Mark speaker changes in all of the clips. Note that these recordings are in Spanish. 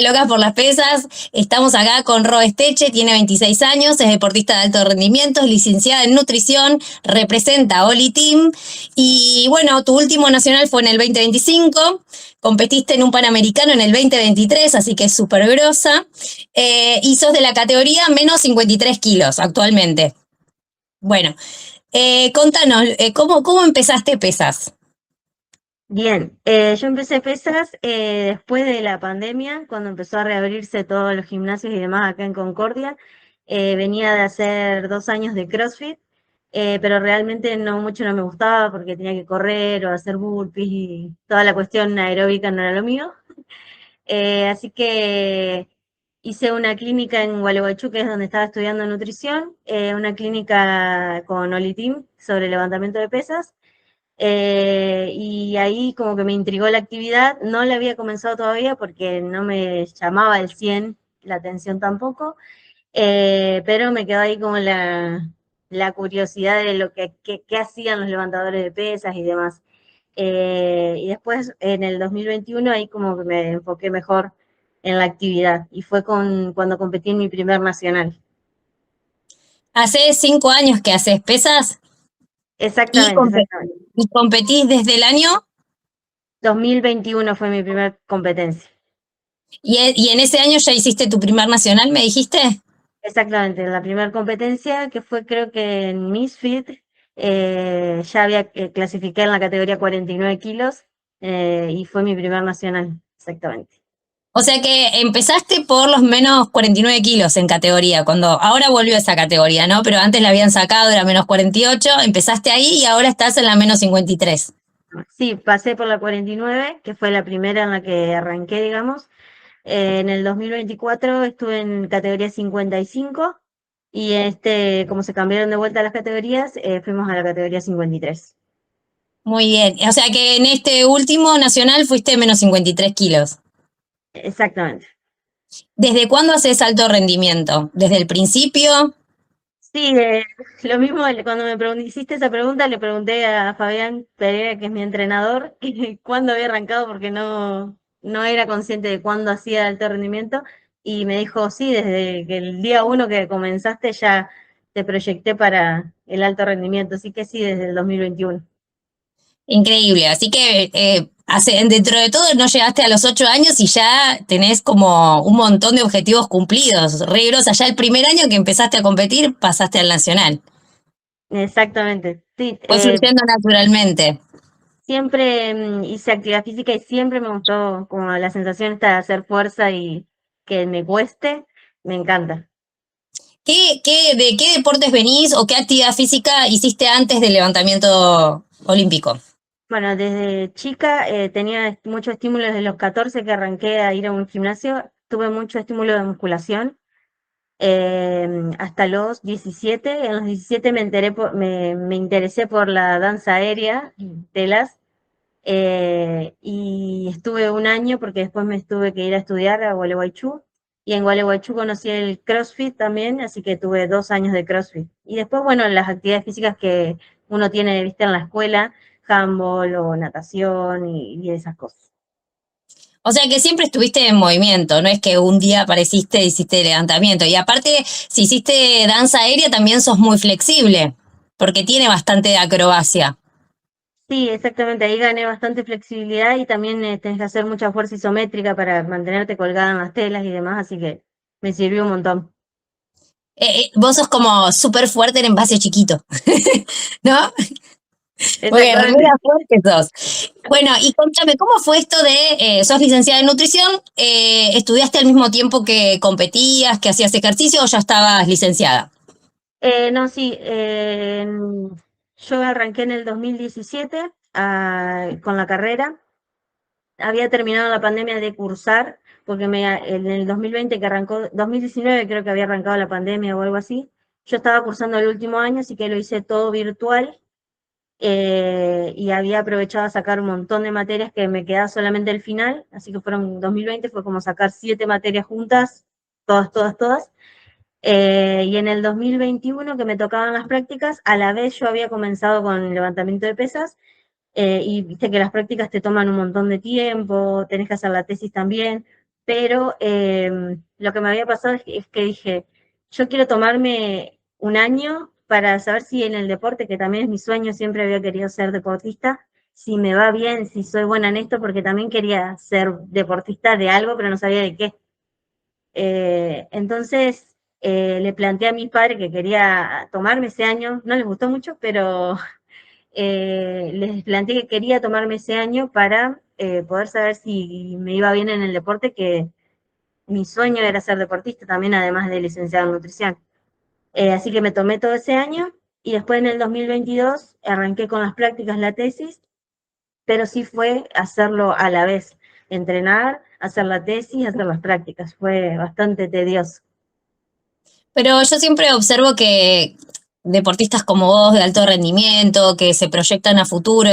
Speaker 1: Locas por las pesas, estamos acá con Ro Esteche, tiene 26 años, es deportista de alto rendimiento, es licenciada en nutrición, representa a Oli Team y bueno, tu último nacional fue en el 2025, competiste en un Panamericano en el 2023, así que es súper grosa, y sos de la categoría menos 53 kilos actualmente. Bueno, contanos, ¿cómo empezaste pesas?
Speaker 2: Bien, yo empecé pesas después de la pandemia, cuando empezó a reabrirse todos los gimnasios y demás acá en Concordia. Venía de hacer 2 años de CrossFit, pero realmente no me gustaba porque tenía que correr o hacer burpees y toda la cuestión aeróbica no era lo mío. Así que hice una clínica en Gualeguaychú, que es donde estaba estudiando nutrición, una clínica con Oli Team sobre levantamiento de pesas. Y ahí como que me intrigó la actividad, no la había comenzado todavía porque no me llamaba el 100 la atención tampoco, pero me quedó ahí como la curiosidad de lo que hacían los levantadores de pesas y demás. Y después en el 2021 ahí como que me enfoqué mejor en la actividad y fue cuando competí en mi primer nacional.
Speaker 1: Hace 5 años que haces pesas y,
Speaker 2: Exactamente,
Speaker 1: compe-
Speaker 2: exactamente.
Speaker 1: y competís desde el año.
Speaker 2: 2021 fue mi primer competencia.
Speaker 1: Y en ese año ya hiciste tu primer nacional, ¿me dijiste?
Speaker 2: Exactamente, la primera competencia que fue creo que en Misfit, ya había clasificé en la categoría 49 kilos, y fue mi primer nacional, exactamente.
Speaker 1: O sea que empezaste por los menos 49 kilos en categoría, cuando ahora volvió esa categoría, ¿no? Pero antes la habían sacado, era menos 48, empezaste ahí y ahora estás en la menos 53.
Speaker 2: Sí, pasé por la 49, que fue la primera en la que arranqué, digamos. En el 2024 estuve en categoría 55 y como se cambiaron de vuelta las categorías, fuimos a la categoría 53.
Speaker 1: Muy bien. O sea que en este último nacional fuiste menos 53 kilos.
Speaker 2: Exactamente.
Speaker 1: ¿Desde cuándo haces alto rendimiento? ¿Desde el principio?
Speaker 2: Sí, lo mismo cuando hiciste esa pregunta, le pregunté a Fabián Pereira, que es mi entrenador, que cuándo había arrancado porque no era consciente de cuándo hacía alto rendimiento y me dijo, sí, desde que el día uno que comenzaste ya te proyecté para el alto rendimiento, así que sí, desde el 2021.
Speaker 1: Increíble. Así que dentro de todo no llegaste a los 8 años y ya tenés como un montón de objetivos cumplidos. Re grosa. Ya el primer año que empezaste a competir pasaste al nacional.
Speaker 2: Exactamente, sí,
Speaker 1: Fue fluyendo naturalmente.
Speaker 2: siempre hice actividad física y siempre me gustó como la sensación esta de hacer fuerza y que me cueste, me encanta.
Speaker 1: ¿De qué deportes venís o qué actividad física hiciste antes del levantamiento olímpico?
Speaker 2: Bueno, desde chica tenía mucho estímulo desde los 14 que arranqué a ir a un gimnasio, tuve mucho estímulo de musculación hasta los 17. En los 17 me interesé por la danza aérea, telas, y estuve un año porque después me tuve que ir a estudiar a Gualeguaychú. Y en Gualeguaychú conocí el CrossFit también, así que tuve 2 años de CrossFit. Y después, bueno, las actividades físicas que uno tiene, viste, en la escuela, handball o natación y esas cosas.
Speaker 1: O sea que siempre estuviste en movimiento, no es que un día apareciste y hiciste levantamiento. Y aparte, si hiciste danza aérea, también sos muy flexible, porque tiene bastante de acrobacia.
Speaker 2: Sí, exactamente, ahí gané bastante flexibilidad y también tenés que hacer mucha fuerza isométrica para mantenerte colgada en las telas y demás, así que me sirvió un montón.
Speaker 1: Vos sos como súper fuerte en envase chiquito, ¿no? Porque
Speaker 2: Exactamente.
Speaker 1: remera fuerte sos. Bueno, y contame, ¿cómo fue esto de, sos licenciada en nutrición, estudiaste al mismo tiempo que competías, que hacías ejercicio o ya estabas licenciada?
Speaker 2: No, sí, yo arranqué en el 2017 con la carrera. Había terminado la pandemia de cursar, porque en el 2020 que arrancó, 2019 creo que había arrancado la pandemia o algo así. Yo estaba cursando el último año, así que lo hice todo virtual, y había aprovechado a sacar un montón de materias que me quedaba solamente el final, así que 2020 fue como sacar 7 materias juntas, todas, todas, todas. Y en el 2021 que me tocaban las prácticas, a la vez yo había comenzado con levantamiento de pesas, y viste que las prácticas te toman un montón de tiempo, tenés que hacer la tesis también. pero lo que me había pasado es que dije, yo quiero tomarme un año para saber si en el deporte, que también es mi sueño, siempre había querido ser deportista, si me va bien, si soy buena en esto, porque también quería ser deportista de algo, pero no sabía de qué. Entonces le planteé a mi padre que quería tomarme ese año, no les gustó mucho, pero les planteé que quería tomarme ese año para poder saber si me iba bien en el deporte, que mi sueño era ser deportista también, además de licenciada en nutrición. Así que me tomé todo ese año y después en el 2022 arranqué con las prácticas la tesis, pero sí fue hacerlo a la vez, entrenar, hacer la tesis, hacer las prácticas. Fue bastante tedioso.
Speaker 1: Pero yo siempre observo que deportistas como vos de alto rendimiento, que se proyectan a futuro,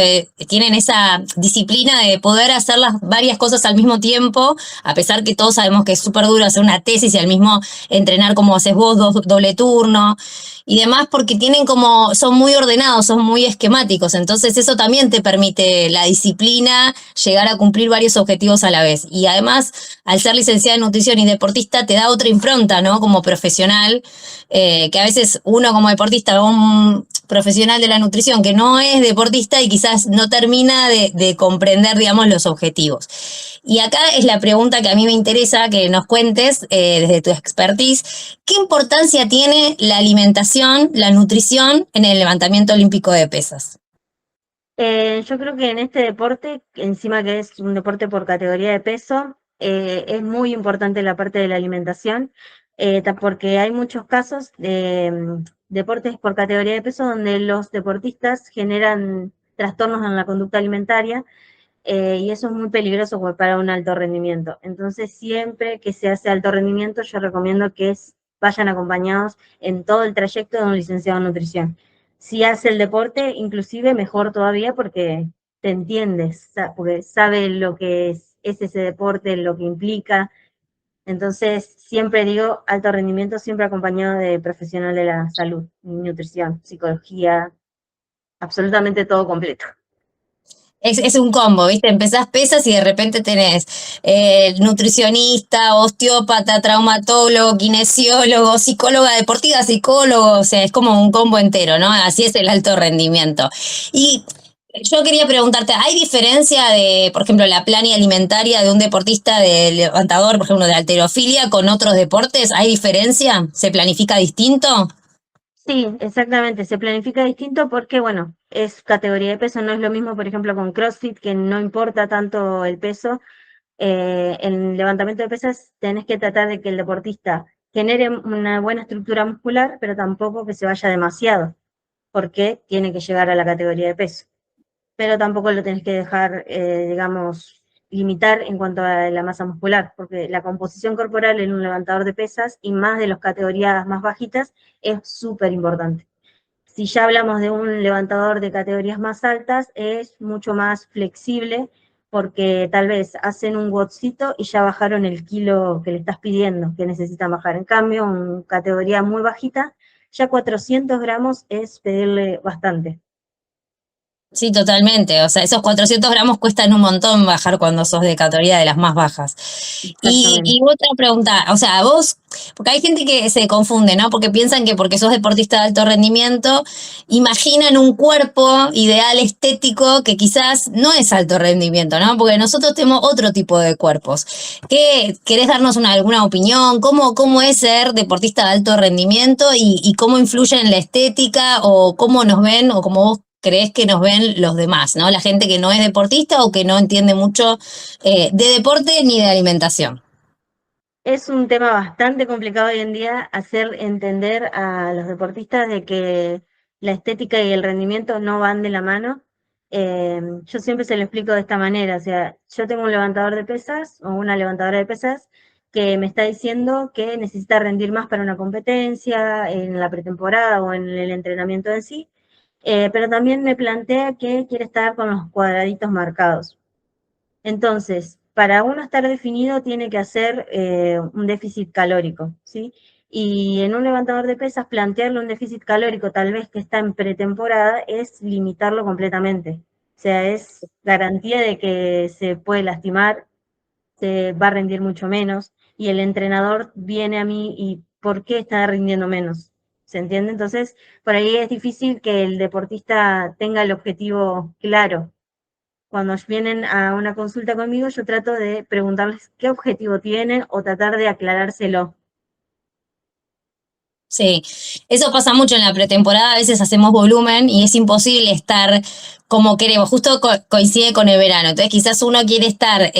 Speaker 1: tienen esa disciplina de poder hacer las varias cosas al mismo tiempo, a pesar que todos sabemos que es súper duro hacer una tesis y al mismo entrenar como haces vos, doble turno y demás, porque tienen como, son muy ordenados, son muy esquemáticos, entonces eso también te permite la disciplina, llegar a cumplir varios objetivos a la vez. Y además, al ser licenciada en nutrición y deportista, te da otra impronta, ¿no? Como profesional, que a veces uno como deportista, un profesional de la nutrición que no es deportista y quizás no termina de comprender, digamos, los objetivos. Y acá es la pregunta que a mí me interesa que nos cuentes desde tu expertise. ¿Qué importancia tiene la alimentación, la nutrición en el levantamiento olímpico de pesas?
Speaker 2: Yo creo que en este deporte, encima que es un deporte por categoría de peso, es muy importante la parte de la alimentación, porque hay muchos casos de deportes por categoría de peso donde los deportistas generan trastornos en la conducta alimentaria, y eso es muy peligroso para un alto rendimiento. Entonces, siempre que se hace alto rendimiento, yo recomiendo que vayan acompañados en todo el trayecto de un licenciado en nutrición. Si hace el deporte, inclusive mejor todavía porque te entiendes, porque sabe lo que es ese deporte, lo que implica. Entonces, siempre digo alto rendimiento, siempre acompañado de profesional de la salud, nutrición, psicología, absolutamente todo completo.
Speaker 1: Es un combo, ¿viste? Empezás pesas y de repente tenés nutricionista, osteópata, traumatólogo, kinesiólogo, psicóloga deportiva, psicólogo, o sea, es como un combo entero, ¿no? Así es el alto rendimiento. Y yo quería preguntarte, ¿hay diferencia de, por ejemplo, la plania alimentaria de un deportista de levantador, por ejemplo, de halterofilia con otros deportes? ¿Hay diferencia? ¿Se planifica distinto?
Speaker 2: Sí, exactamente, se planifica distinto porque, bueno, es categoría de peso, no es lo mismo, por ejemplo, con CrossFit, que no importa tanto el peso. En levantamiento de pesas tenés que tratar de que el deportista genere una buena estructura muscular, pero tampoco que se vaya demasiado, porque tiene que llegar a la categoría de peso. Pero tampoco lo tenés que dejar, digamos, limitar en cuanto a la masa muscular, porque la composición corporal en un levantador de pesas, y más de las categorías más bajitas, es súper importante. Si ya hablamos de un levantador de categorías más altas, es mucho más flexible porque tal vez hacen un WODcito y ya bajaron el kilo que le estás pidiendo, que necesitan bajar. En cambio, en categoría muy bajita, ya 400 gramos es pedirle bastante.
Speaker 1: Sí, totalmente. O sea, esos 400 gramos cuestan un montón bajar cuando sos de categoría de las más bajas. Y
Speaker 2: Exactamente.
Speaker 1: otra pregunta, o sea, vos, porque hay gente que se confunde, ¿no? Porque piensan que porque sos deportista de alto rendimiento, imaginan un cuerpo ideal estético que quizás no es alto rendimiento, ¿no? Porque nosotros tenemos otro tipo de cuerpos. ¿Querés darnos alguna opinión? ¿Cómo es ser deportista de alto rendimiento y cómo influye en la estética o cómo nos ven o cómo vos crees que nos ven los demás, ¿no? La gente que no es deportista o que no entiende mucho de deporte ni de alimentación.
Speaker 2: Es un tema bastante complicado hoy en día hacer entender a los deportistas de que la estética y el rendimiento no van de la mano. Yo siempre se lo explico de esta manera, o sea, yo tengo un levantador de pesas o una levantadora de pesas que me está diciendo que necesita rendir más para una competencia, en la pretemporada o en el entrenamiento en sí, pero también me plantea que quiere estar con los cuadraditos marcados. Entonces, para uno estar definido tiene que hacer un déficit calórico, ¿sí? Y en un levantador de pesas, plantearle un déficit calórico tal vez que está en pretemporada es limitarlo completamente. O sea, es garantía de que se puede lastimar se va a rendir mucho menos y el entrenador viene a mí y ¿por qué está rindiendo menos? ¿Se entiende? Entonces, por ahí es difícil que el deportista tenga el objetivo claro. Cuando vienen a una consulta conmigo, yo trato de preguntarles qué objetivo tienen o tratar de aclarárselo.
Speaker 1: Sí, eso pasa mucho en la pretemporada, a veces hacemos volumen y es imposible estar como queremos, justo coincide con el verano, entonces quizás uno quiere estar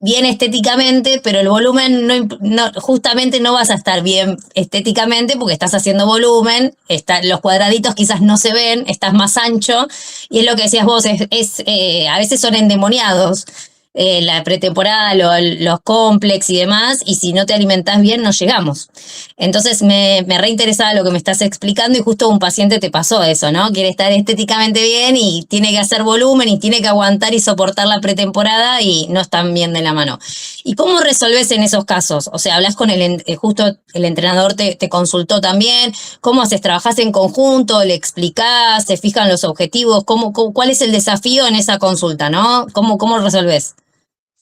Speaker 1: bien estéticamente, pero el volumen justamente no vas a estar bien estéticamente porque estás haciendo volumen, los cuadraditos quizás no se ven, estás más ancho y es lo que decías vos, a veces son endemoniados la pretemporada, los complex y demás, y si no te alimentás bien no llegamos. Entonces me reinteresaba lo que me estás explicando y justo un paciente te pasó eso, ¿no? Quiere estar estéticamente bien y tiene que hacer volumen y tiene que aguantar y soportar la pretemporada y no están bien de la mano. ¿Y cómo resolves en esos casos? O sea, hablas con justo el entrenador te consultó también, ¿cómo haces? ¿Trabajás en conjunto? ¿Le explicás? ¿Se fijan los objetivos? ¿Cuál es el desafío en esa consulta, no? ¿Cómo resolves?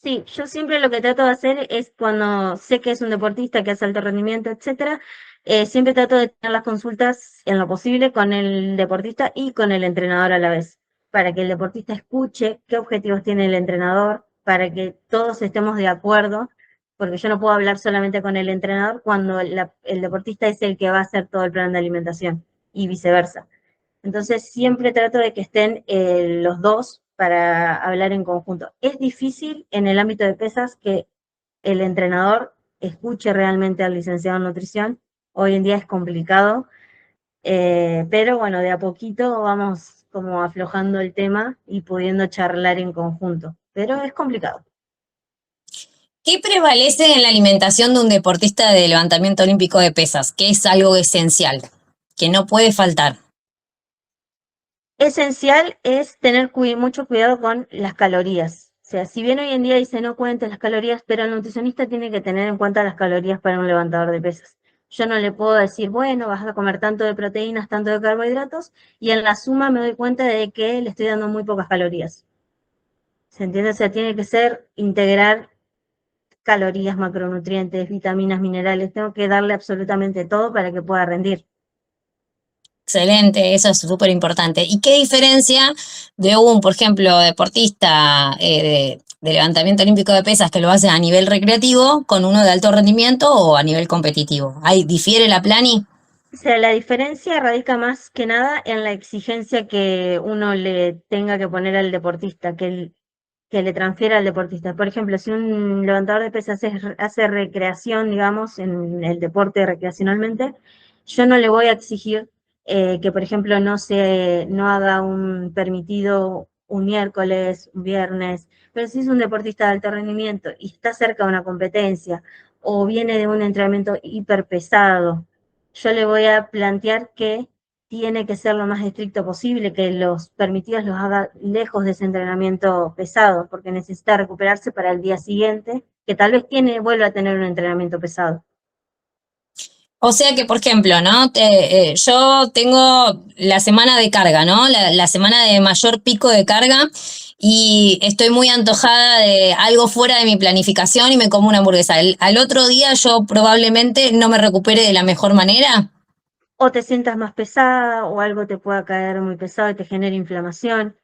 Speaker 2: Sí, yo siempre lo que trato de hacer es cuando sé que es un deportista que hace alto rendimiento, etcétera, siempre trato de tener las consultas en lo posible con el deportista y con el entrenador a la vez, para que el deportista escuche qué objetivos tiene el entrenador, para que todos estemos de acuerdo, porque yo no puedo hablar solamente con el entrenador cuando el deportista es el que va a hacer todo el plan de alimentación y viceversa. Entonces siempre trato de que estén los dos para hablar en conjunto. Es difícil en el ámbito de pesas que el entrenador escuche realmente al licenciado en nutrición. Hoy en día es complicado, pero bueno, de a poquito vamos como aflojando el tema y pudiendo charlar en conjunto. Pero es complicado.
Speaker 1: ¿Qué prevalece en la alimentación de un deportista de levantamiento olímpico de pesas? Que es algo esencial, que no puede faltar.
Speaker 2: Esencial es tener mucho cuidado con las calorías. O sea, si bien hoy en día dice no cuentes las calorías, pero el nutricionista tiene que tener en cuenta las calorías para un levantador de pesas. Yo no le puedo decir, bueno, vas a comer tanto de proteínas, tanto de carbohidratos, y en la suma me doy cuenta de que le estoy dando muy pocas calorías. ¿Se entiende? O sea, tiene que ser integrar calorías, macronutrientes, vitaminas, minerales. Tengo que darle absolutamente todo para que pueda rendir.
Speaker 1: Excelente, eso es súper importante. ¿Y qué diferencia de un, por ejemplo, deportista de levantamiento olímpico de pesas que lo hace a nivel recreativo con uno de alto rendimiento o a nivel competitivo? ¿Ahí difiere la plani?
Speaker 2: O sea, la diferencia radica más que nada en la exigencia que uno le tenga que poner al deportista, que le transfiera al deportista. Por ejemplo, si un levantador de pesas hace recreación, digamos, en el deporte recreacionalmente, yo no le voy a exigir que, por ejemplo, no haga un permitido un miércoles, un viernes, pero si es un deportista de alto rendimiento y está cerca de una competencia o viene de un entrenamiento hiper pesado, yo le voy a plantear que tiene que ser lo más estricto posible, que los permitidos los haga lejos de ese entrenamiento pesado, porque necesita recuperarse para el día siguiente, que tal vez vuelva a tener un entrenamiento pesado.
Speaker 1: O sea que, por ejemplo, ¿no? Yo tengo la semana de carga, ¿no? La semana de mayor pico de carga y estoy muy antojada de algo fuera de mi planificación y me como una hamburguesa. Al otro día yo probablemente no me recupere de la mejor manera.
Speaker 2: O te sientas más pesada o algo te pueda caer muy pesado y te genere inflamación.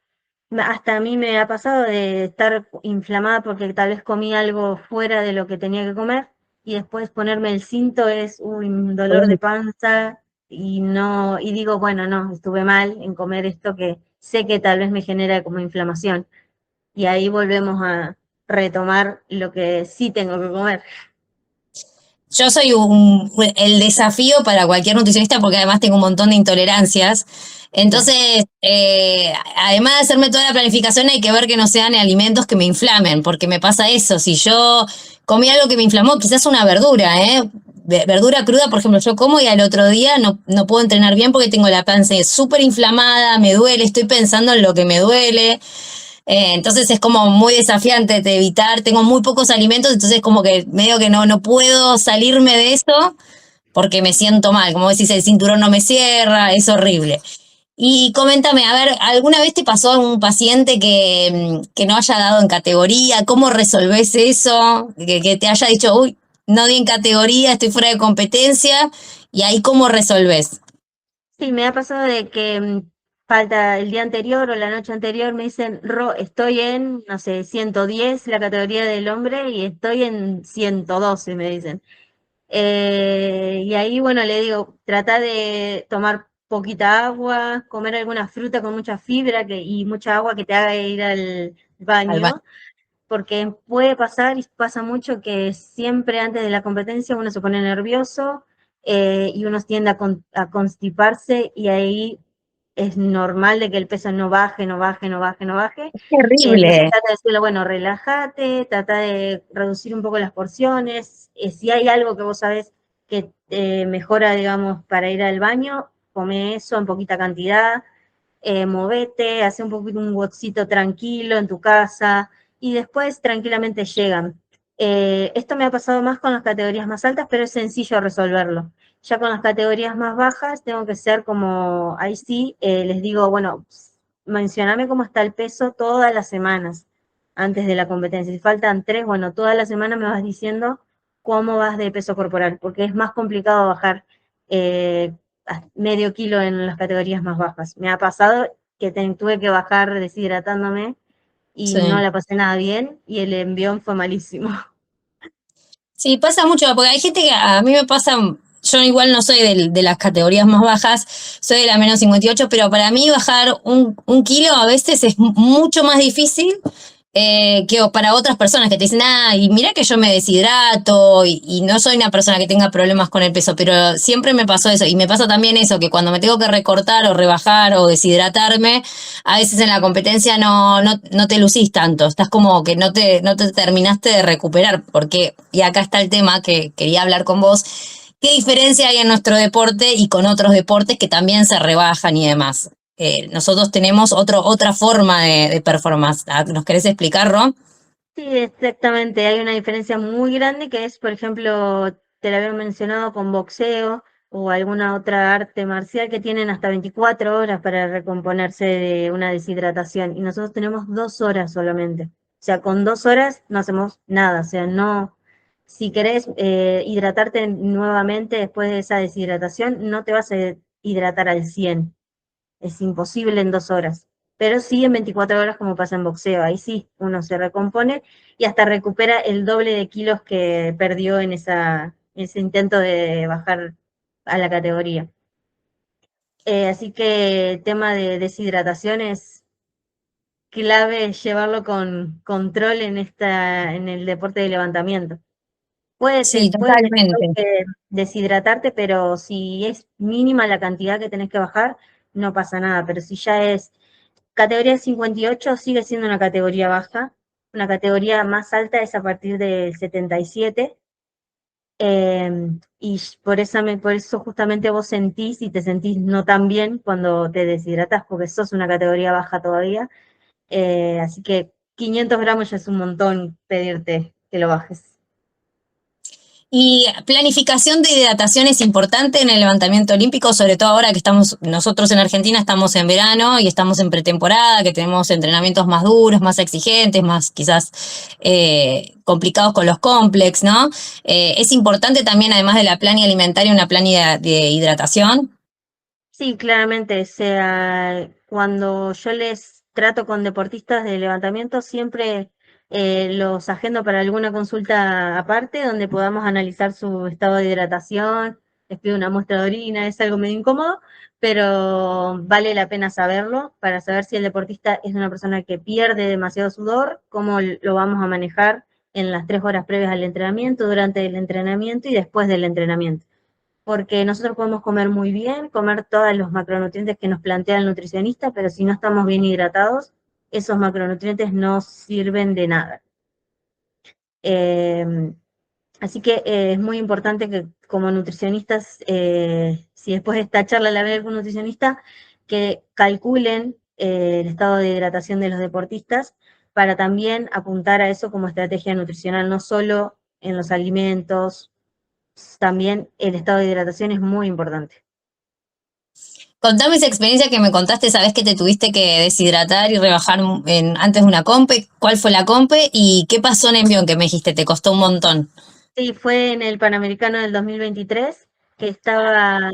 Speaker 2: Hasta a mí me ha pasado de estar inflamada porque tal vez comí algo fuera de lo que tenía que comer y después ponerme el cinto es un dolor de panza y no, y digo, bueno, no, estuve mal en comer esto que sé que tal vez me genera como inflamación. Y ahí volvemos a retomar lo que sí tengo que comer.
Speaker 1: Yo soy el desafío para cualquier nutricionista porque además tengo un montón de intolerancias.
Speaker 2: Claro.
Speaker 1: Entonces, además de hacerme toda la planificación, hay que ver que no sean alimentos que me inflamen, porque me pasa eso. Si yo comí algo que me inflamó, quizás una verdura, ¿eh? Verdura cruda, por ejemplo, yo como y al otro día no puedo entrenar bien porque tengo la panza súper inflamada, me duele, estoy pensando en lo que me duele. Entonces es como muy desafiante de evitar, tengo muy pocos alimentos, entonces como que medio que no puedo salirme de eso porque me siento mal, como decís, el cinturón no me cierra, es horrible. Y coméntame, a ver, ¿alguna vez te pasó un paciente que no haya dado en categoría? ¿Cómo resolvés eso? Que te haya dicho, uy, no di en categoría, estoy fuera de competencia, y ahí cómo resolvés.
Speaker 2: Sí, me ha pasado de que falta el día anterior o la noche anterior, me dicen, estoy en, no sé, 110 la categoría del hombre, y estoy en 112 me dicen. Y ahí, bueno, le digo, trata de tomar poquita agua, comer alguna fruta con mucha fibra y mucha agua que te haga ir al
Speaker 1: Alba.
Speaker 2: baño, porque puede pasar y pasa mucho que siempre antes de la competencia uno se pone nervioso, y uno tiende a constiparse, y ahí es normal de que el peso no baje, no baje, no baje, no baje. Entonces
Speaker 1: Terrible.
Speaker 2: trata de decirle, bueno, relájate, trata de reducir un poco las porciones. Si hay algo que vos sabés que mejora, digamos, para ir al baño, come eso en poquita cantidad, movete, hace un poquito un boxito tranquilo en tu casa, y después tranquilamente llegan. Esto me ha pasado más con las categorías más altas, pero es sencillo resolverlo. Ya con las categorías más bajas tengo que ser como, ahí sí, les digo, bueno, mencioname cómo está el peso todas las semanas antes de la competencia. Si faltan 3, bueno, toda la semana me vas diciendo cómo vas de peso corporal, porque es más complicado bajar eh, medio kilo en las categorías más bajas. Me ha pasado que tuve que bajar deshidratándome y no
Speaker 1: Sí.
Speaker 2: la pasé nada bien, y el envión fue malísimo.
Speaker 1: Sí, pasa mucho, porque hay gente que a mí me pasa, yo igual no soy de las categorías más bajas, soy de la menos 58, pero para mí bajar un kilo a veces es mucho más difícil que para otras personas que te dicen, ah, y mira que yo me deshidrato y no soy una persona que tenga problemas con el peso, pero siempre me pasó eso. Y me pasa también eso, que cuando me tengo que recortar o rebajar o deshidratarme, a veces en la competencia no te lucís tanto, estás como que no te terminaste de recuperar, porque, y acá está el tema que quería hablar con vos, ¿qué diferencia hay en nuestro deporte y con otros deportes que también se rebajan y demás? Nosotros tenemos otra forma de performance. ¿Nos querés explicar, Ron?
Speaker 2: Sí, exactamente. Hay una diferencia muy grande que es, por ejemplo, te la había mencionado con boxeo o alguna otra arte marcial, que tienen hasta 24 horas para recomponerse de una deshidratación, y nosotros tenemos 2 horas solamente. O sea, con 2 horas no hacemos nada. O sea, no, si querés hidratarte nuevamente después de esa deshidratación, no te vas a hidratar al 100. Es imposible en 2 horas, pero sí en 24 horas, como pasa en boxeo. Ahí sí uno se recompone y hasta recupera el doble de kilos que perdió en ese intento de bajar a la categoría. Así que el tema de deshidratación es clave llevarlo con control en el deporte de levantamiento.
Speaker 1: Sí,
Speaker 2: Puede tener
Speaker 1: totalmente.
Speaker 2: que deshidratarte, pero si es mínima la cantidad que tenés que bajar, no pasa nada. Pero si ya es categoría 58, sigue siendo una categoría baja. Una categoría más alta es a partir del 77. Y por eso justamente vos sentís y te sentís no tan bien cuando te deshidratás, porque sos una categoría baja todavía. Así que 500 gramos ya es un montón pedirte que lo bajes.
Speaker 1: Y planificación de hidratación es importante en el levantamiento olímpico, sobre todo ahora que estamos, nosotros en Argentina estamos en verano y estamos en pretemporada, que tenemos entrenamientos más duros, más exigentes, más quizás complicados con los complex, ¿no? Es importante también, además de la plan alimentaria, una plan de hidratación.
Speaker 2: Sí, claramente, o sea, cuando yo les trato con deportistas de levantamiento, siempre los agendo para alguna consulta aparte, donde podamos analizar su estado de hidratación, les pido una muestra de orina. Es algo medio incómodo, pero vale la pena saberlo para saber si el deportista es una persona que pierde demasiado sudor, cómo lo vamos a manejar en las 3 horas previas al entrenamiento, durante el entrenamiento y después del entrenamiento, porque nosotros podemos comer muy bien, comer todos los macronutrientes que nos plantea el nutricionista, pero si no estamos bien hidratados, esos macronutrientes no sirven de nada. Eh, Así que es muy importante que como nutricionistas, si después de esta charla la ve algún nutricionista, que calculen el estado de hidratación de los deportistas, para también apuntar a eso como estrategia nutricional, no solo en los alimentos. También el estado de hidratación es muy importante.
Speaker 1: Contame esa experiencia que me contaste, sabés que te tuviste que deshidratar y rebajar antes de una compe. ¿Cuál fue la compe y qué pasó en envión que me dijiste? Te costó un montón.
Speaker 2: Sí, fue en el Panamericano del 2023, que estaba,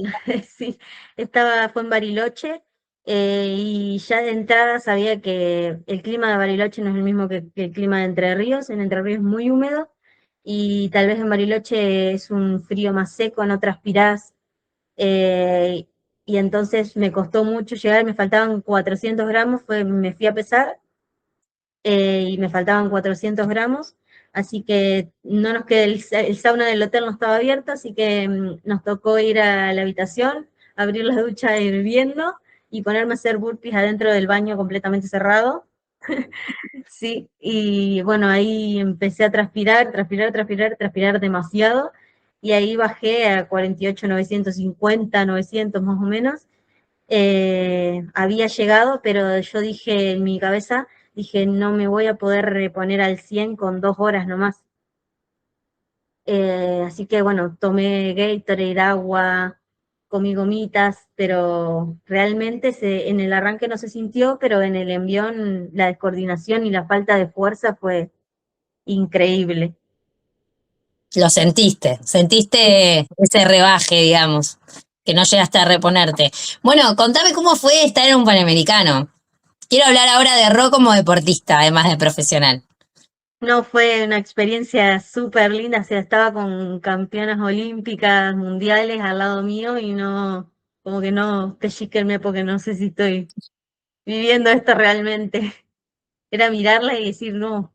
Speaker 2: sí, fue en Bariloche, y ya de entrada sabía que el clima de Bariloche no es el mismo que el clima de Entre Ríos. En Entre Ríos es muy húmedo y tal vez en Bariloche es un frío más seco, no transpirás, eh, y entonces me costó mucho llegar, me faltaban 400 gramos, me fui a pesar, y me faltaban 400 gramos, así que no nos quedé, el sauna del hotel no estaba abierto, así que nos tocó ir a la habitación, abrir la ducha hirviendo y ponerme a hacer burpees adentro del baño completamente cerrado. Sí, y bueno, ahí empecé a transpirar, transpirar, transpirar, transpirar demasiado, y ahí bajé a 48, 950, 900 más o menos. Había llegado, pero yo dije en mi cabeza, dije, no me voy a poder reponer al 100 con 2 horas nomás. Así que bueno, tomé Gatorade, agua, comí gomitas, pero realmente en el arranque no se sintió, pero en el envión la descoordinación y la falta de fuerza fue increíble.
Speaker 1: Lo sentiste ese rebaje, digamos, que no llegaste a reponerte. Bueno, contame cómo fue estar en un Panamericano. Quiero hablar ahora de Ro como deportista, además de profesional.
Speaker 2: No, fue una experiencia súper linda, o sea, estaba con campeonas olímpicas, mundiales al lado mío y no, como que no, pellizquenme porque no sé si estoy viviendo esto realmente. Era mirarla y decir, no, o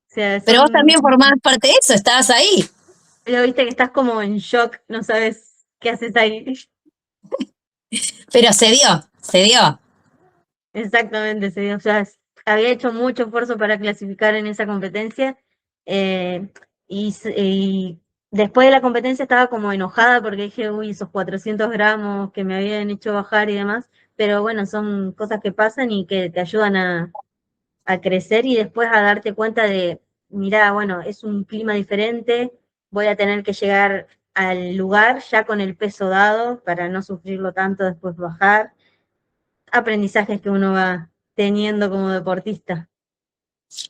Speaker 2: sea,
Speaker 1: Pero vos
Speaker 2: son,
Speaker 1: también formabas parte de eso, estabas ahí.
Speaker 2: pero viste que estás como en shock, no sabes qué haces ahí.
Speaker 1: Pero se dio, se dio.
Speaker 2: Exactamente, sí, o sea, había hecho mucho esfuerzo para clasificar en esa competencia, eh, y después de la competencia estaba como enojada porque dije, uy, esos 400 gramos que me habían hecho bajar y demás, pero bueno, son cosas que pasan y que te ayudan a crecer y después a darte cuenta de, mirá, bueno, es un clima diferente, voy a tener que llegar al lugar ya con el peso dado para no sufrirlo tanto después bajar, aprendizajes que uno va teniendo como deportista.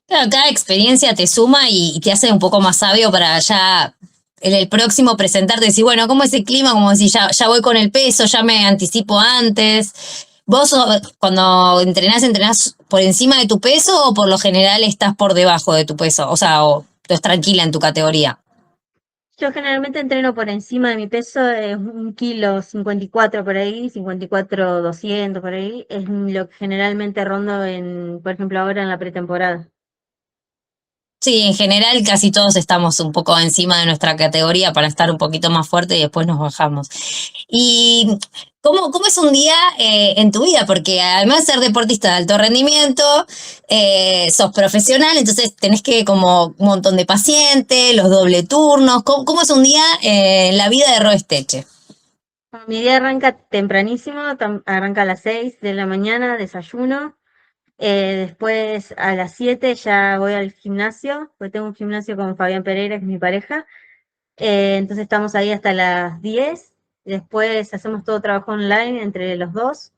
Speaker 1: Claro, cada experiencia te suma y te hace un poco más sabio para ya en el próximo presentarte y decir, bueno, ¿cómo es el clima? Como decir, ya voy con el peso, ya me anticipo antes. ¿Vos cuando entrenás por encima de tu peso o por lo general estás por debajo de tu peso? O sea, o estás tranquila en tu categoría.
Speaker 2: Yo generalmente entreno por encima de mi peso, es 1,54 kg por ahí, 54, 200 por ahí, es lo que generalmente rondo por ejemplo, ahora en la pretemporada.
Speaker 1: Sí, en general casi todos estamos un poco encima de nuestra categoría para estar un poquito más fuerte y después nos bajamos. ¿Y cómo es un día en tu vida? Porque además de ser deportista de alto rendimiento, sos profesional, entonces tenés que como un montón de pacientes, los doble turnos. ¿Cómo es un día en la vida de Roesteche?
Speaker 2: Mi día arranca tempranísimo, arranca a las 6 de la mañana, desayuno. Después a las 7 ya voy al gimnasio, porque tengo un gimnasio con Fabián Pereira, que es mi pareja. Entonces estamos ahí hasta las 10. Después hacemos todo trabajo online entre los dos.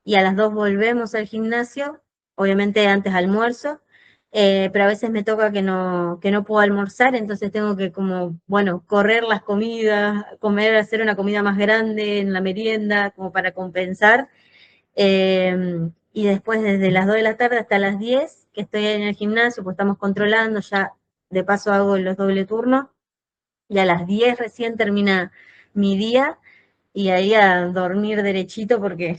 Speaker 2: Y a las 2 volvemos al gimnasio, obviamente antes almuerzo. Pero a veces me toca que no puedo almorzar, entonces tengo que como, bueno, correr las comidas, comer, hacer una comida más grande en la merienda, como para compensar. Y después desde las 2 de la tarde hasta las 10 que estoy en el gimnasio, pues estamos controlando, ya de paso hago los doble turnos, y a las 10 recién termina mi día, y ahí a dormir derechito porque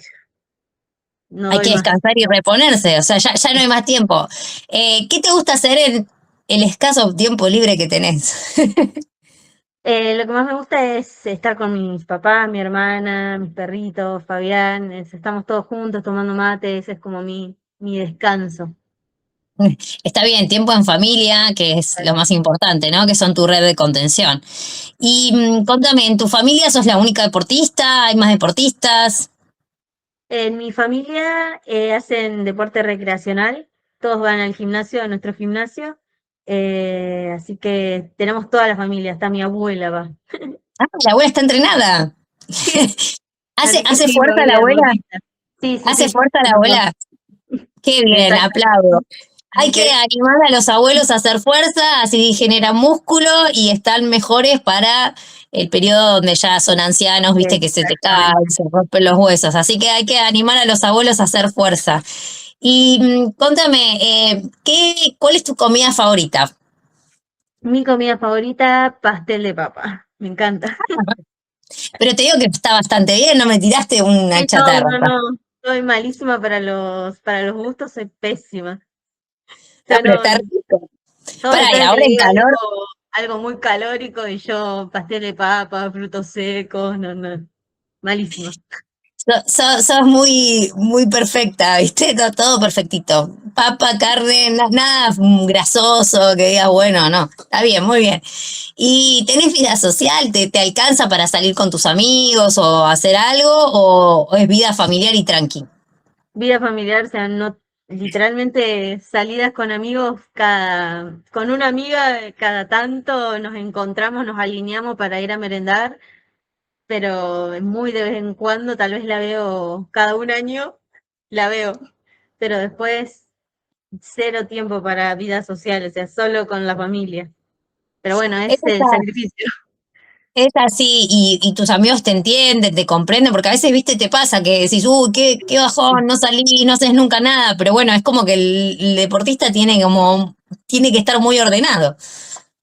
Speaker 2: no
Speaker 1: Hay
Speaker 2: doy
Speaker 1: que
Speaker 2: más.
Speaker 1: descansar y reponerse, o sea, ya no hay más tiempo. ¿Qué te gusta hacer en el escaso tiempo libre que tenés?
Speaker 2: Lo que más me gusta es estar con mis papás, mi hermana, mis perritos, Fabián, estamos todos juntos tomando mates, es como mi descanso.
Speaker 1: Está bien, tiempo en familia, que es lo más importante, ¿no? Que son tu red de contención. Y contame, ¿en tu familia sos la única deportista? ¿Hay más deportistas?
Speaker 2: En mi familia hacen deporte recreacional, todos van al gimnasio, a nuestro gimnasio, así que tenemos toda la familia, hasta mi abuela va.
Speaker 1: Ah, la abuela está entrenada.
Speaker 2: Sí,
Speaker 1: ¿Hace,
Speaker 2: Así que
Speaker 1: hace
Speaker 2: sí, me
Speaker 1: fuerza
Speaker 2: voy
Speaker 1: la
Speaker 2: de
Speaker 1: abuela?
Speaker 2: deportista. Sí, sí,
Speaker 1: ¿Hace
Speaker 2: sí.
Speaker 1: fuerza la abuela? Qué bien,
Speaker 2: Exacto.
Speaker 1: aplaudo. Hay
Speaker 2: Así
Speaker 1: que
Speaker 2: que
Speaker 1: animar a los abuelos a hacer fuerza, así generan músculo y están mejores para el periodo donde ya son ancianos, viste que se te caen,
Speaker 2: exactamente.
Speaker 1: se rompen los huesos. Así que hay que animar a los abuelos a hacer fuerza. Y contame, ¿cuál es tu comida favorita?
Speaker 2: Mi comida favorita, pastel de papa. Me encanta.
Speaker 1: Pero te digo que está bastante bien, no me tiraste una
Speaker 2: Sí, no,
Speaker 1: chatarra.
Speaker 2: no, no. Soy malísima para los gustos, soy pésima. O
Speaker 1: No,
Speaker 2: sea,
Speaker 1: pero
Speaker 2: no,
Speaker 1: está rico.
Speaker 2: todo,
Speaker 1: Pará, y
Speaker 2: todo el que
Speaker 1: ahora
Speaker 2: le
Speaker 1: en
Speaker 2: diga
Speaker 1: calor,
Speaker 2: algo muy calórico y yo pastel de papa, frutos secos, no, no. Malísima.
Speaker 1: sos muy, muy perfecta, ¿viste? Todo perfectito. Papa, carne, nada grasoso, que digas, bueno, no. Está bien, muy bien. ¿Y tenés vida social? ¿Te alcanza para salir con tus amigos o hacer algo? ¿O es vida familiar y tranqui?
Speaker 2: Vida familiar, o sea, no, literalmente salidas con amigos con una amiga cada tanto nos encontramos, nos alineamos para ir a merendar, pero muy de vez en cuando, tal vez la veo cada un año, la veo, pero después cero tiempo para vida social, o sea, solo con la familia. Pero bueno, es
Speaker 1: Eso
Speaker 2: el
Speaker 1: está,
Speaker 2: sacrificio.
Speaker 1: es así, y tus amigos te entienden, te comprenden, porque a veces, viste, te pasa que decís, uy, qué bajón, no salí, no haces nunca nada, pero bueno, es como que el deportista tiene que estar muy ordenado.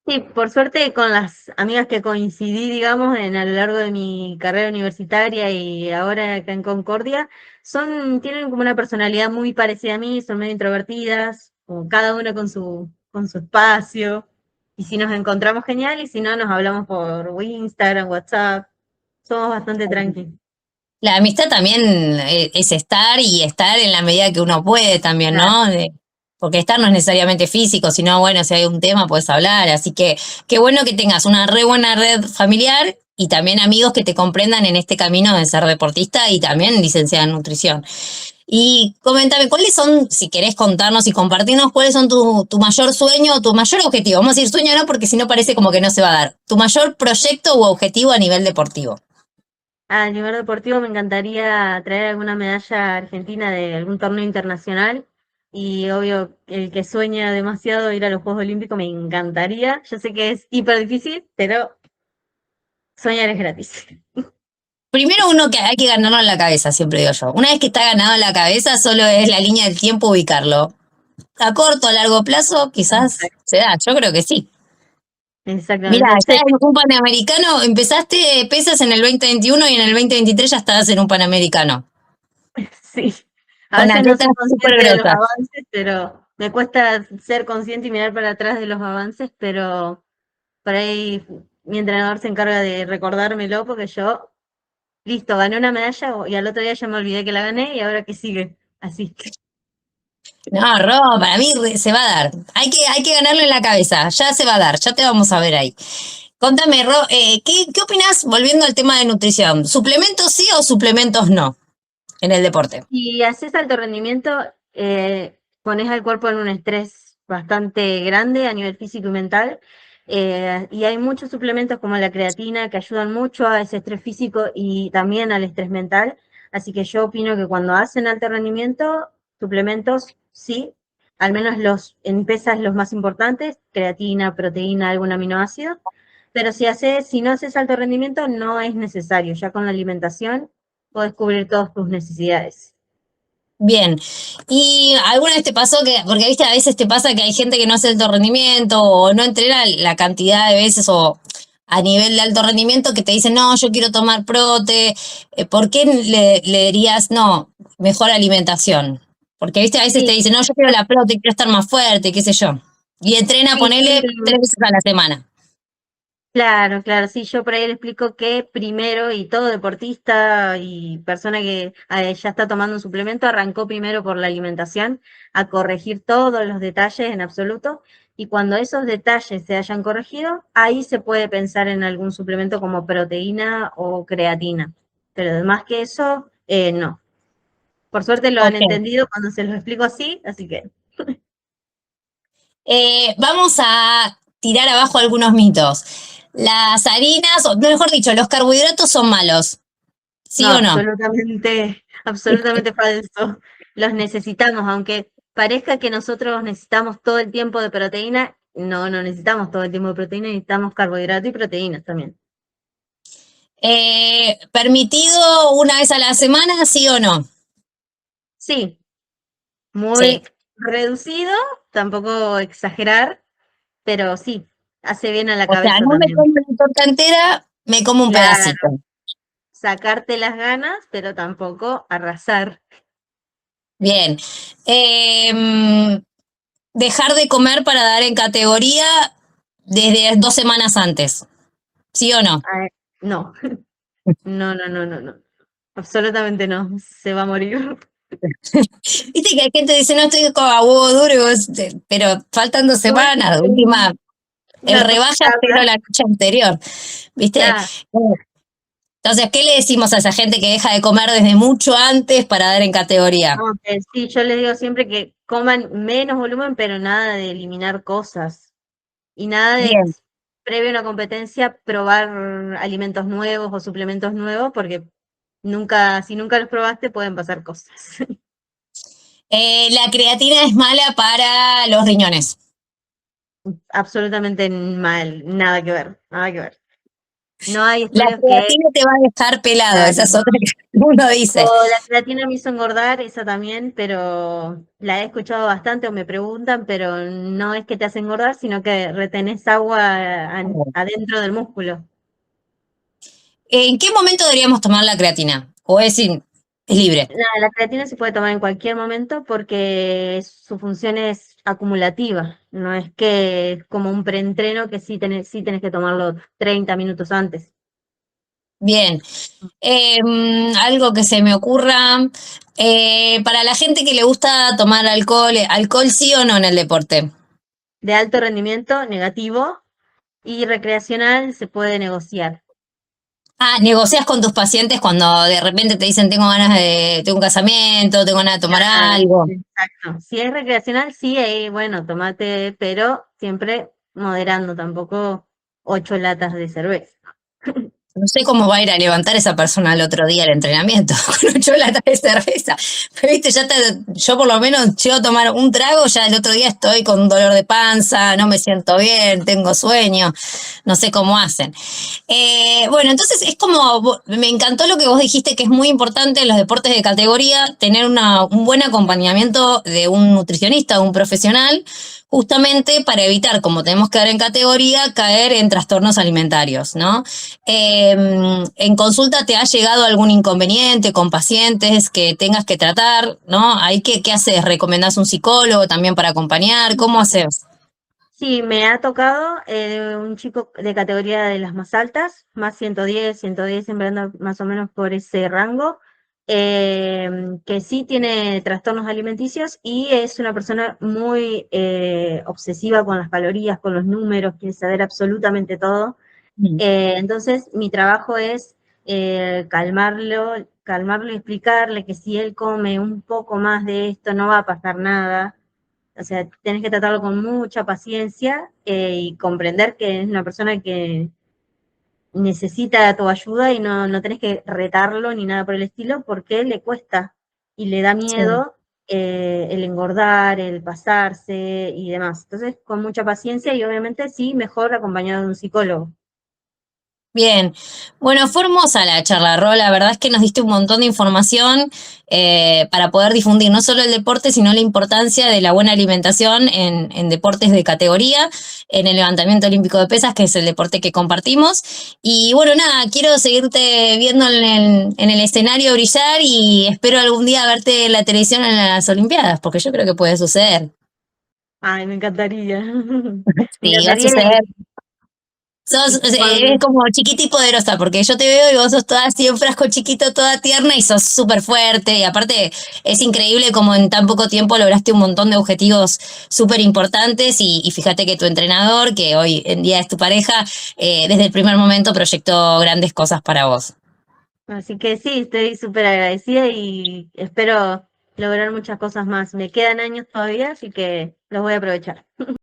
Speaker 2: Sí, por suerte con las amigas que coincidí, digamos, a lo largo de mi carrera universitaria y ahora acá en Concordia, tienen como una personalidad muy parecida a mí, son medio introvertidas, como cada una con su espacio, y si nos encontramos genial, y si no, nos hablamos por Instagram, WhatsApp, somos bastante tranquilos.
Speaker 1: La amistad también es estar y estar en la medida que uno puede también,
Speaker 2: Claro,
Speaker 1: ¿no? Porque estar no es necesariamente físico, sino, bueno, si hay un tema puedes hablar. Así que qué bueno que tengas una re buena red familiar y también amigos que te comprendan en este camino de ser deportista y también licenciada en nutrición. Y coméntame, ¿cuáles son, si querés contarnos y compartirnos, cuáles son tu mayor sueño o tu mayor objetivo? Vamos a decir sueño no, porque si no parece como que no se va a dar. Tu mayor proyecto u objetivo a nivel deportivo.
Speaker 2: a nivel deportivo me encantaría traer alguna medalla argentina de algún torneo internacional y obvio el que sueña demasiado ir a los Juegos Olímpicos me encantaría. Yo sé que es hiper difícil, pero soñar es gratis.
Speaker 1: Primero uno que hay que ganarlo en la cabeza, siempre digo yo. Una vez que está ganado en la cabeza, solo es la línea del tiempo ubicarlo. A corto, a largo plazo, quizás
Speaker 2: Exact-
Speaker 1: se da. Yo creo que sí. Mira,
Speaker 2: Exactamente.
Speaker 1: ya en un Panamericano, empezaste pesas en el 2021 y en el 2023 ya estabas en un Panamericano.
Speaker 2: Sí. A
Speaker 1: Con
Speaker 2: veces no
Speaker 1: atletas
Speaker 2: soy
Speaker 1: súper
Speaker 2: consciente de los
Speaker 1: grosas.
Speaker 2: avances, pero me cuesta ser consciente y mirar para atrás de los avances, pero por ahí mi entrenador se encarga de recordármelo porque yo listo, gané una medalla y al otro día ya me olvidé que la gané y ahora que sigue. Así que
Speaker 1: No, Ro, para mí se va a dar. Hay que ganarlo en la cabeza. Ya se va a dar. Ya te vamos a ver ahí. Contame, Ro, ¿qué opinás, volviendo al tema de nutrición? ¿Suplementos sí o suplementos no en el deporte?
Speaker 2: si haces alto rendimiento, pones al cuerpo en un estrés bastante grande a nivel físico y mental. Y hay muchos suplementos como la creatina que ayudan mucho a ese estrés físico y también al estrés mental. Así que yo opino que cuando hacen alto rendimiento, suplementos sí, al menos en pesas los más importantes, creatina, proteína, algún aminoácido. Pero si no haces alto rendimiento, no es necesario. Ya con la alimentación puedes cubrir todas tus necesidades.
Speaker 1: Bien. ¿Y alguna vez te pasó porque viste, a veces te pasa que hay gente que no hace alto rendimiento o no entrena la cantidad de veces o a nivel de alto rendimiento que te dicen, no, yo quiero tomar prote, ¿por qué le dirías, no, mejor alimentación? Porque viste, a veces te
Speaker 2: Sí,
Speaker 1: dicen, no, yo quiero la prote, quiero estar más fuerte, qué sé yo. Y entrena,
Speaker 2: sí,
Speaker 1: ponele 3 veces a la semana.
Speaker 2: claro, claro, sí, yo por ahí le explico que primero y todo deportista y persona que ya está tomando un suplemento arrancó primero por la alimentación a corregir todos los detalles en absoluto y cuando esos detalles se hayan corregido, ahí se puede pensar en algún suplemento como proteína o creatina, pero además que eso, no. Por suerte lo han
Speaker 1: Ok.
Speaker 2: entendido cuando se los explico así que
Speaker 1: Vamos a tirar abajo algunos mitos. Las harinas, o mejor dicho, los carbohidratos son malos. ¿Sí
Speaker 2: No,
Speaker 1: o no?
Speaker 2: absolutamente falso. Los necesitamos, aunque parezca que nosotros necesitamos todo el tiempo de proteína, no necesitamos todo el tiempo de proteína, necesitamos carbohidratos y proteínas también.
Speaker 1: ¿Permitido una vez a la semana, sí o no?
Speaker 2: Sí,
Speaker 1: Sí.
Speaker 2: muy reducido, tampoco exagerar, pero sí, hace bien a la
Speaker 1: O sea,
Speaker 2: cabeza
Speaker 1: no me
Speaker 2: también.
Speaker 1: como la torta entera, me como un
Speaker 2: Claro,
Speaker 1: pedacito.
Speaker 2: sacarte las ganas, pero tampoco arrasar.
Speaker 1: Bien. Em, Dejar de comer para dar en categoría desde 2 semanas antes. ¿Sí o no?
Speaker 2: Ah, no, no. Absolutamente no, se va a morir.
Speaker 1: Viste que hay gente que dice, no estoy con a huevo duro, y pero faltan 2 semanas. De última, el
Speaker 2: Una
Speaker 1: rebaja pero
Speaker 2: tostada,
Speaker 1: la noche anterior. ¿Viste?
Speaker 2: claro.
Speaker 1: Entonces, ¿qué le decimos a esa gente que deja de comer desde mucho antes para dar en categoría?
Speaker 2: No, que sí, yo les digo siempre que coman menos volumen, pero nada de eliminar cosas. Y nada de
Speaker 1: Bien.
Speaker 2: previo a una competencia probar alimentos nuevos o suplementos nuevos, porque si nunca los probaste, pueden pasar cosas.
Speaker 1: La creatina es mala para los riñones.
Speaker 2: Absolutamente mal, nada que ver, nada que ver. No hay
Speaker 1: La
Speaker 2: estudios que,
Speaker 1: creatina te va a dejar pelado, esa
Speaker 2: claro,
Speaker 1: es otra que uno dice.
Speaker 2: o la creatina me hizo engordar, esa también, pero la he escuchado bastante o me preguntan, pero no es que te hace engordar, sino que retenés agua adentro del músculo.
Speaker 1: ¿En qué momento deberíamos tomar la creatina? ¿O es libre?
Speaker 2: La creatina se puede tomar en cualquier momento porque su función es acumulativa, no es que es como un preentreno que sí tenés que tomarlo 30 minutos antes.
Speaker 1: Bien. Algo que se me ocurra. Para la gente que le gusta tomar alcohol, ¿alcohol sí o no en el deporte?
Speaker 2: De alto rendimiento, negativo, y recreacional se puede negociar.
Speaker 1: Ah, negocias con tus pacientes cuando de repente te dicen tengo un casamiento, tengo ganas de tomar
Speaker 2: Claro,
Speaker 1: algo.
Speaker 2: exacto. Si es recreacional, sí, bueno, tomate, pero siempre moderando, tampoco 8 latas de cerveza.
Speaker 1: No sé cómo va a ir a levantar esa persona al otro día al entrenamiento con 8 latas de cerveza. Pero viste, yo por lo menos llego a tomar un trago, ya el otro día estoy con dolor de panza, no me siento bien, tengo sueño, no sé cómo hacen. Bueno, entonces es como, me encantó lo que vos dijiste, que es muy importante en los deportes de categoría tener un buen acompañamiento de un nutricionista, de un profesional, justamente para evitar, como tenemos que dar en categoría, caer en trastornos alimentarios, ¿no? En consulta te ha llegado algún inconveniente con pacientes que tengas que tratar, ¿no? ¿Ahí qué haces? ¿Recomendás un psicólogo también para acompañar? ¿Cómo haces?
Speaker 2: Sí, me ha tocado un chico de categoría de las más altas, más 110, siempre anda más o menos por ese rango, que sí tiene trastornos alimenticios y es una persona muy obsesiva con las calorías, con los números, quiere saber absolutamente todo. Entonces, mi trabajo es calmarlo y explicarle que si él come un poco más de esto no va a pasar nada. O sea, tenés que tratarlo con mucha paciencia y comprender que es una persona que necesita tu ayuda y no tenés que retarlo ni nada por el estilo porque le cuesta y le da
Speaker 1: Sí.
Speaker 2: miedo el engordar, el pasarse y demás. Entonces, con mucha paciencia y obviamente sí, mejor acompañado de un psicólogo.
Speaker 1: Bien, bueno, fue hermosa la charla, Ro. La verdad es que nos diste un montón de información para poder difundir no solo el deporte, sino la importancia de la buena alimentación en deportes de categoría, en el levantamiento olímpico de pesas, que es el deporte que compartimos. Y bueno, nada, quiero seguirte viendo en el escenario brillar y espero algún día verte en la televisión en las Olimpiadas, porque yo creo que puede suceder.
Speaker 2: Ay, me encantaría. Me
Speaker 1: Sí, va a
Speaker 2: encantaría
Speaker 1: suceder.
Speaker 2: y
Speaker 1: Eres como chiquita y poderosa, porque yo te veo y vos sos toda así en frasco chiquito, toda tierna y sos súper fuerte. Y aparte es increíble como en tan poco tiempo lograste un montón de objetivos súper importantes y fíjate que tu entrenador, que hoy en día es tu pareja, desde el primer momento proyectó grandes cosas para vos.
Speaker 2: así que sí, estoy súper agradecida y espero lograr muchas cosas más. Me quedan años todavía, así que los voy a aprovechar.